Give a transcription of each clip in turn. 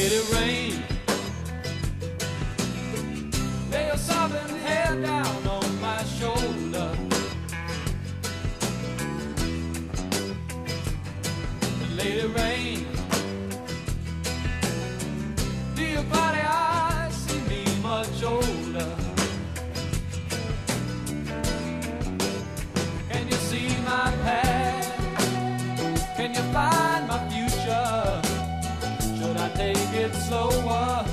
Lady Rain, lay your sobbing head down on my shoulder. Lady Rain, do your body eyes see me much older? Can you see my past? Can you find my future? Should I take it slower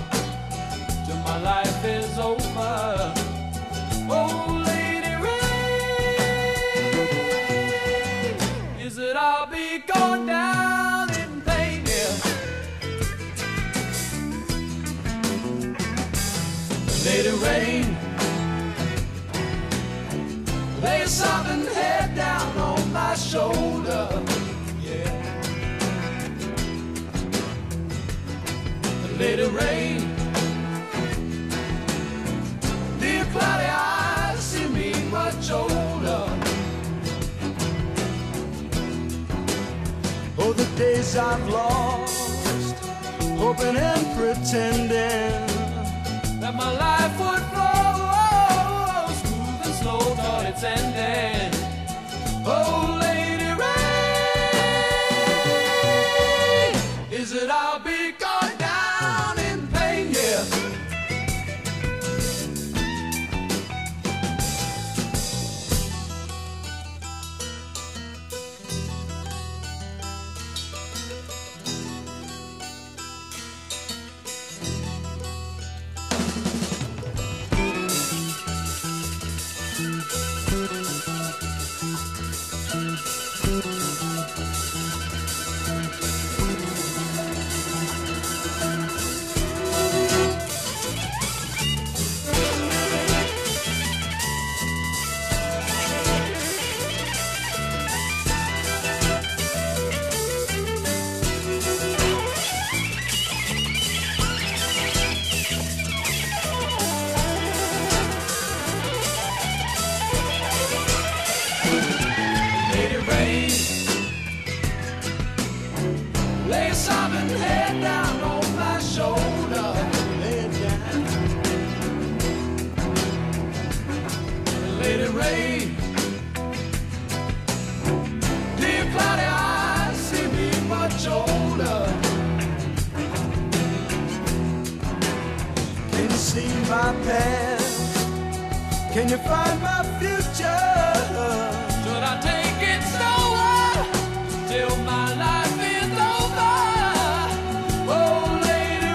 till my life is over? Oh, Lady Rain, is it I'll be going down in pain, yeah. Lady Rain, lay a sobbing head down on my shoulder, yeah. Lady Rain, dear cloudy eyes see me much older. Oh, the days I've lost, hoping and pretending that my life would flow smooth and slow, thought it's ending. Oh, Lady Rain, is it I'll be going down in pain, yeah. Lay a sobbing head down on my shoulder. Lay it down. Lady Rain, dear cloudy eyes see me much older. Can you see my past? Can you find my future? Should I take it slower till my life is over? Oh, Lady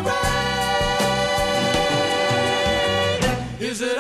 Rain, is it